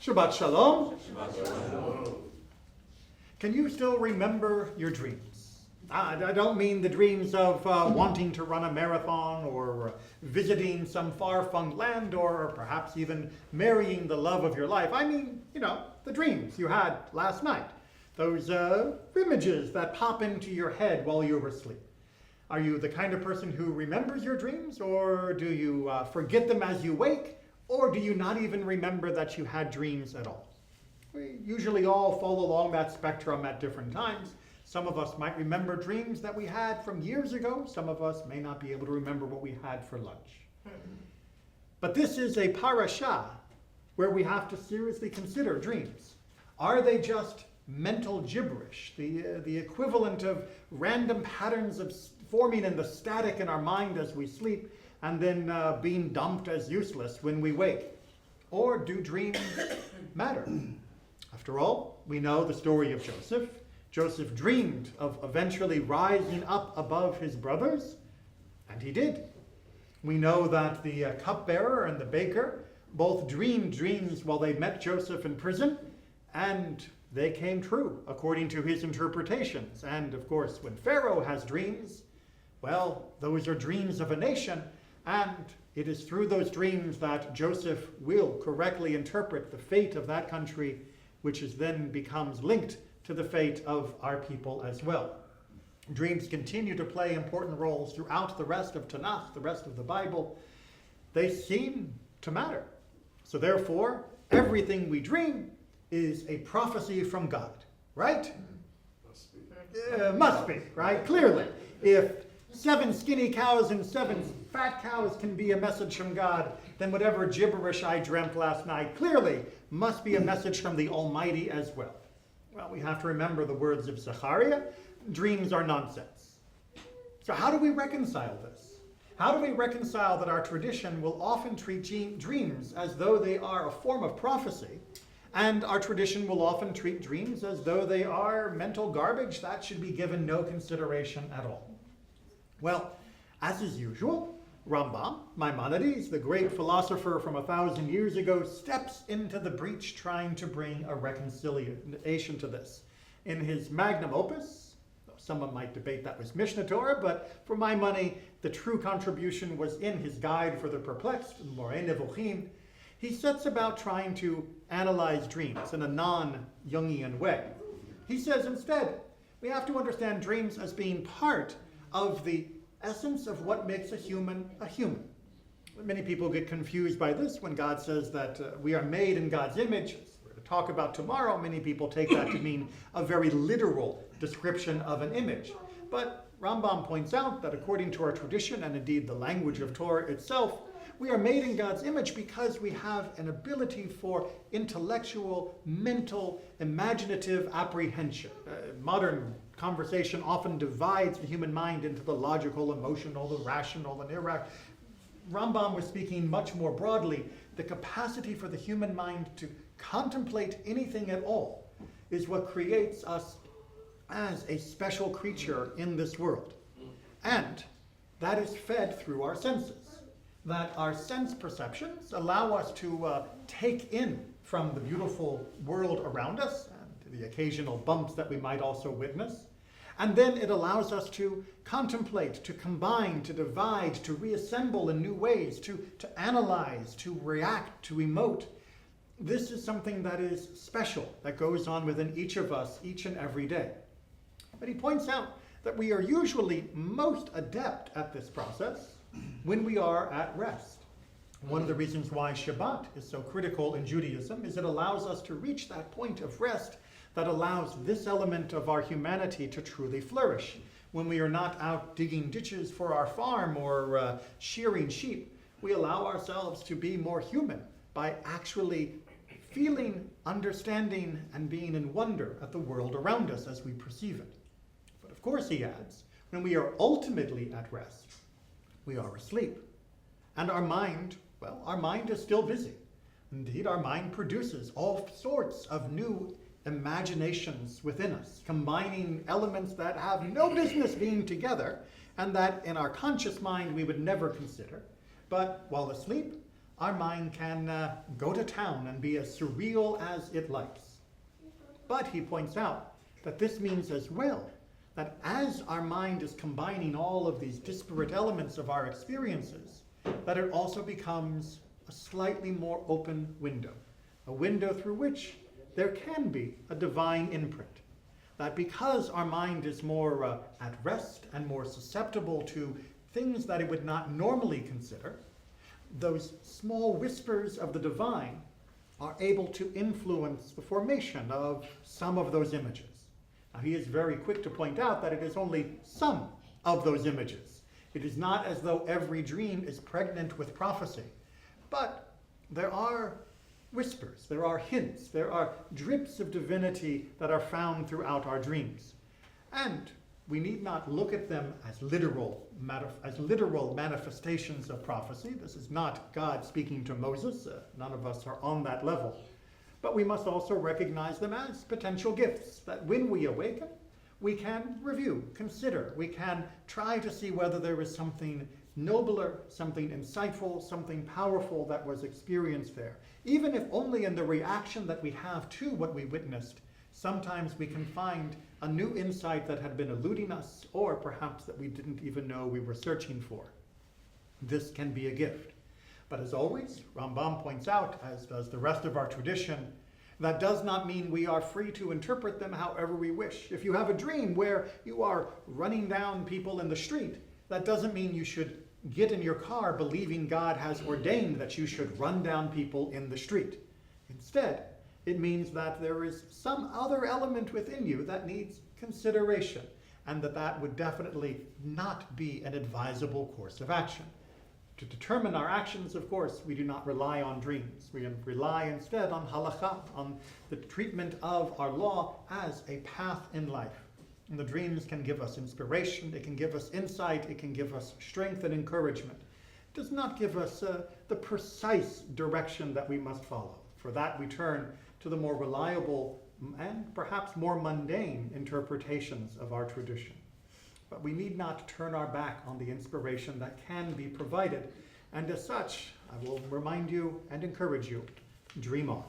Shabbat Shalom. Shabbat Shalom. Can you still remember your dreams? I don't mean the dreams of wanting to run a marathon or visiting some far-flung land or perhaps even marrying the love of your life. I mean, the dreams you had last night. Those images that pop into your head while you were asleep. Are you the kind of person who remembers your dreams, or do you forget them as you wake, or do you not even remember that you had dreams at all? We usually all fall along that spectrum at different times. Some of us might remember dreams that we had from years ago. Some of us may not be able to remember what we had for lunch. But this is a parasha where we have to seriously consider dreams. Are they just mental gibberish, the equivalent of random patterns of forming in the static in our mind as we sleep and then being dumped as useless when we wake? Or do dreams matter? After all, we know the story of Joseph. Joseph dreamed of eventually rising up above his brothers, and he did. We know that the cupbearer and the baker both dreamed dreams while they met Joseph in prison, and they came true according to his interpretations. And of course, when Pharaoh has dreams, well, those are dreams of a nation, and it is through those dreams that Joseph will correctly interpret the fate of that country, which is then becomes linked to the fate of our people as well. Dreams continue to play important roles throughout the rest of Tanakh, the rest of the Bible. They seem to matter. So therefore, everything we dream is a prophecy from God, right? Must be, right? Clearly. If 7 skinny cows and 7 fat cows can be a message from God, then whatever gibberish I dreamt last night clearly must be a message from the Almighty as well. Well, we have to remember the words of Zechariah. Dreams are nonsense. So how do we reconcile this? How do we reconcile that our tradition will often treat dreams as though they are a form of prophecy, and our tradition will often treat dreams as though they are mental garbage that should be given no consideration at all? Well, as is usual, Rambam, Maimonides, the great philosopher from 1,000 years ago, steps into the breach trying to bring a reconciliation to this. In his magnum opus, someone might debate that was Mishnah Torah, but for my money, the true contribution was in his Guide for the Perplexed, Moreh Nevuchim. He sets about trying to analyze dreams in a non-Jungian way. He says instead, we have to understand dreams as being part of the essence of what makes a human a human. Many people get confused by this when God says that we are made in God's image. As we're to talk about tomorrow, many people take that to mean a very literal description of an image. But Rambam points out that according to our tradition, and indeed the language of Torah itself, we are made in God's image because we have an ability for intellectual, mental, imaginative apprehension. Modern conversation often divides the human mind into the logical, emotional, the rational, and irrational. Rambam was speaking much more broadly. The capacity for the human mind to contemplate anything at all is what creates us as a special creature in this world. And that is fed through our senses. That our sense perceptions allow us to take in from the beautiful world around us, and the occasional bumps that we might also witness. And then it allows us to contemplate, to combine, to divide, to reassemble in new ways, to analyze, to react, to emote. This is something that is special, that goes on within each of us each and every day. But he points out that we are usually most adept at this process when we are at rest. One of the reasons why Shabbat is so critical in Judaism is it allows us to reach that point of rest that allows this element of our humanity to truly flourish. When we are not out digging ditches for our farm or shearing sheep, we allow ourselves to be more human by actually feeling, understanding, and being in wonder at the world around us as we perceive it. But of course, he adds, when we are ultimately at rest, we are asleep. And our mind is still busy. Indeed, our mind produces all sorts of new imaginations within us, combining elements that have no business being together and that in our conscious mind we would never consider. But while asleep, our mind can go to town and be as surreal as it likes. But he points out that this means as well that as our mind is combining all of these disparate elements of our experiences, that it also becomes a slightly more open window, a window through which there can be a divine imprint. That because our mind is more at rest and more susceptible to things that it would not normally consider, those small whispers of the divine are able to influence the formation of some of those images. Now, he is very quick to point out that it is only some of those images. It is not as though every dream is pregnant with prophecy, but there are whispers, there are hints, there are drips of divinity that are found throughout our dreams. And we need not look at them as literal manifestations of prophecy. This is not God speaking to Moses. None of us are on that level. But we must also recognize them as potential gifts, that when we awaken, we can review, consider, we can try to see whether there is something nobler, something insightful, something powerful that was experienced there. Even if only in the reaction that we have to what we witnessed, sometimes we can find a new insight that had been eluding us, or perhaps that we didn't even know we were searching for. This can be a gift. But as always, Rambam points out, as does the rest of our tradition, that does not mean we are free to interpret them however we wish. If you have a dream where you are running down people in the street, that doesn't mean you should get in your car believing God has ordained that you should run down people in the street. Instead, it means that there is some other element within you that needs consideration, and that would definitely not be an advisable course of action. To determine our actions, of course, we do not rely on dreams. We rely instead on halakha, on the treatment of our law as a path in life. And the dreams can give us inspiration, it can give us insight, it can give us strength and encouragement. It does not give us the precise direction that we must follow. For that, we turn to the more reliable and perhaps more mundane interpretations of our tradition. But we need not turn our back on the inspiration that can be provided. And as such, I will remind you and encourage you, dream on.